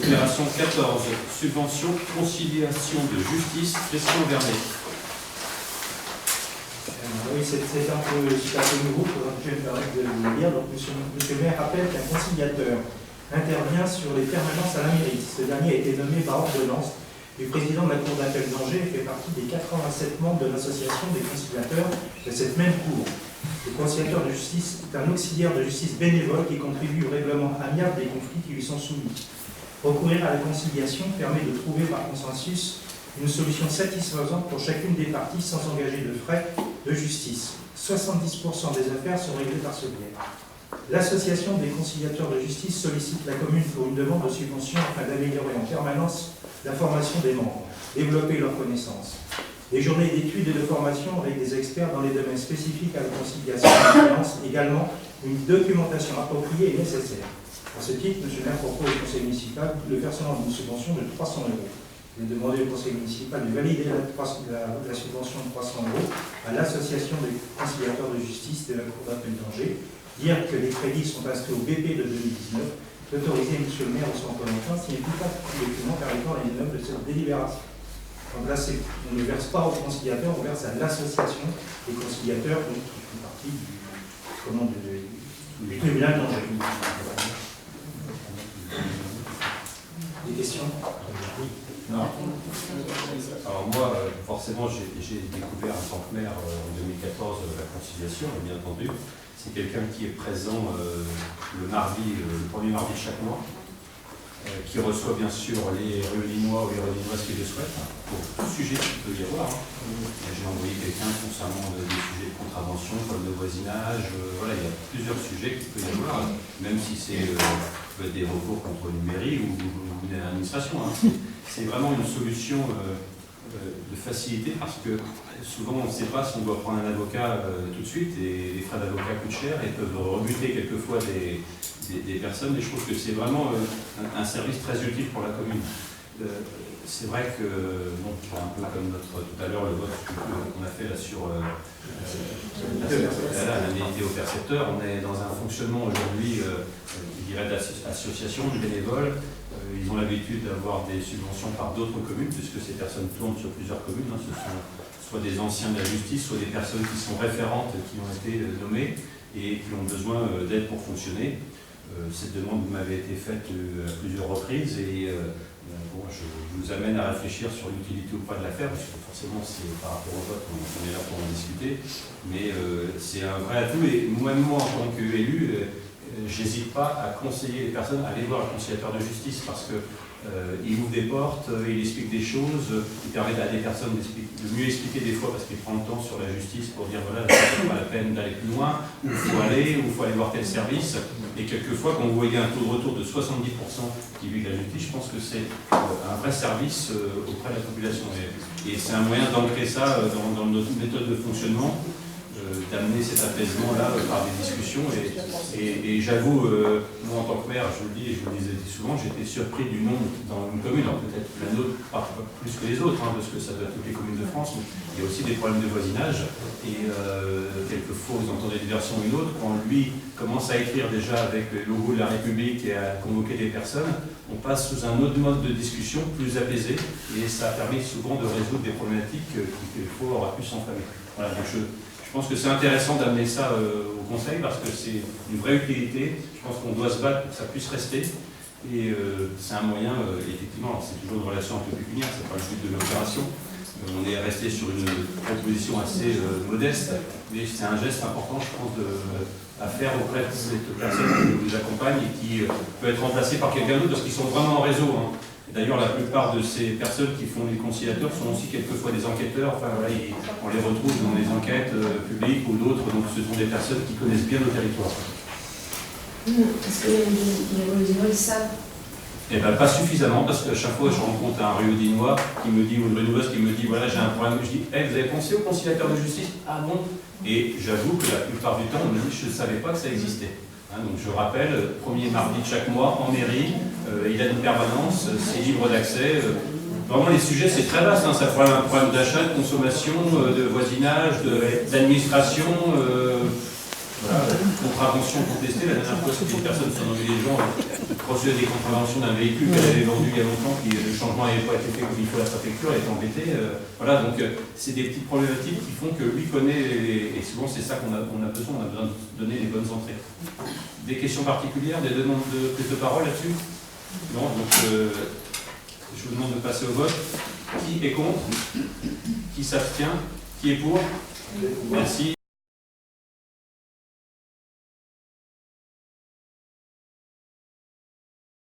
Numération 14, subvention, conciliation de justice, Christian Vernet. Oui, c'est un peu nouveau, je vais me permettre de le lire. Donc, monsieur le maire rappelle qu'un conciliateur intervient sur les permanences à la mairie. Ce dernier a été nommé par ordonnance du président de la Cour d'appel d'Angers et fait partie des 87 membres de l'association des conciliateurs de cette même Cour. Le conciliateur de justice est un auxiliaire de justice bénévole qui contribue au règlement amiable des conflits qui lui sont soumis. Recourir à la conciliation permet de trouver par consensus une solution satisfaisante pour chacune des parties sans engager de frais de justice. 70% des affaires sont réglées par ce biais. L'association des conciliateurs de justice sollicite la commune pour une demande de subvention afin d'améliorer en permanence la formation des membres, développer leurs connaissances. Des journées d'études et de formation avec des experts dans les domaines spécifiques à la conciliation et à la violence, également une documentation appropriée et nécessaire. À ce titre, M. le maire propose au conseil municipal le versement d'une subvention de 300 €. Il est demandé au conseil municipal de valider la subvention de 300 € à l'association des conciliateurs de justice de la Cour d'appel d'Angers, dire que les crédits sont inscrits au BP de 2019, d'autoriser M. le maire au centre Valentin signer tout acte de document permettant la mise en œuvre de cette délibération. Donc là, on ne verse pas aux conciliateurs, on verse à l'association des conciliateurs, donc, qui font partie du tribunal d'Angers. Des questions? Non. Alors moi, forcément, j'ai découvert en tant que maire en 2014 la conciliation, bien entendu. C'est quelqu'un qui est présent le premier mardi de chaque mois, qui reçoit bien sûr les Réuninois ou les Réuninoises qui le souhaitent, pour tout sujet qu'il peut y avoir. J'ai envoyé quelqu'un concernant des sujets de contravention, comme de voisinage, voilà, il y a plusieurs sujets qu'il peut y avoir, même si c'est des recours contre une mairie ou une administration. C'est vraiment une solution de facilité parce que souvent on ne sait pas si on doit prendre un avocat tout de suite et les frais d'avocat coûtent cher et peuvent rebuter quelquefois des personnes, et je trouve que c'est vraiment un service très utile pour la commune. C'est vrai que, bon, un peu comme tout à l'heure le vote qu'on a fait là sur l'indemnité au percepteur, on est dans un fonctionnement aujourd'hui, je dirais, d'association, de bénévoles. Ils ont l'habitude d'avoir des subventions par d'autres communes, puisque ces personnes tournent sur plusieurs communes. Ce sont soit des anciens de la justice, soit des personnes qui sont référentes, qui ont été nommées et qui ont besoin d'aide pour fonctionner. Cette demande m'avait été faite à plusieurs reprises et bon, je vous amène à réfléchir sur l'utilité ou pas de l'affaire, parce que forcément, par rapport au vote, on est là pour en discuter. Mais c'est un vrai atout, et moi en tant qu'élu, j'hésite pas à conseiller les personnes à aller voir le conciliateur de justice parce que il ouvre des portes, il explique des choses, il permet à des personnes de mieux expliquer des fois parce qu'il prend le temps sur la justice pour dire voilà, c'est pas la peine d'aller plus loin, où il faut aller, voir tel service. Et quelquefois, quand vous voyez un taux de retour de 70% qui vit de la justice, je pense que c'est un vrai service auprès de la population. Et c'est un moyen d'ancrer ça dans notre méthode de fonctionnement. D'amener cet apaisement-là par des discussions. Et j'avoue, moi en tant que maire, je vous le dis et je vous le disais souvent, j'étais surpris du nombre dans une commune, alors peut-être la nôtre pas plus que les autres, parce que ça doit être toutes les communes de France, mais il y a aussi des problèmes de voisinage. Et quelquefois, vous entendez des versions ou une autre, quand lui commence à écrire déjà avec le logo de la République et à convoquer des personnes, on passe sous un autre mode de discussion plus apaisé, et ça a permis souvent de résoudre des problématiques qui quelquefois auraient pu s'enflammer. Voilà, donc je pense que c'est intéressant d'amener ça au Conseil parce que c'est une vraie utilité. Je pense qu'on doit se battre pour que ça puisse rester. Et c'est un moyen, effectivement, c'est toujours une relation un peu pécuniaire, c'est pas le but de l'opération. On est resté sur une proposition assez modeste, mais c'est un geste important, je pense, à faire auprès de cette personne qui nous accompagne et qui peut être remplacée par quelqu'un d'autre parce qu'ils sont vraiment en réseau. D'ailleurs, la plupart de ces personnes qui font les conciliateurs sont aussi quelquefois des enquêteurs. Enfin, voilà, on les retrouve dans les enquêtes publiques ou d'autres, donc ce sont des personnes qui connaissent bien nos territoires. Est-ce que les Réuninois savent? Eh bien, pas suffisamment, parce qu'à chaque fois, je rencontre un Réuninois qui me dit, ou une Réuninoise qui me dit, voilà, j'ai un problème. Je dis, vous avez pensé au conciliateur de justice? Ah bon? Et j'avoue que la plupart du temps, on me dit, je ne savais pas que ça existait. Donc je rappelle, premier mardi de chaque mois en mairie, il a une permanence, c'est libre d'accès. Vraiment les sujets c'est très vaste, ça pourrait être un problème d'achat, de consommation, de voisinage, d'administration. Voilà, contravention contestée, la dernière fois c'était une personne surnommée les gens procédait des contraventions d'un véhicule qu'elle avait vendu il y a longtemps, puis le changement n'avait pas été fait comme il faut à la préfecture, elle est embêtée. Voilà, donc c'est des petites problématiques qui font que lui connaît, et souvent c'est ça qu'on a besoin de donner les bonnes entrées. Des questions particulières, des demandes de prise de parole là-dessus? Non, donc je vous demande de passer au vote. Qui est contre? Qui s'abstient? Qui est pour? Merci.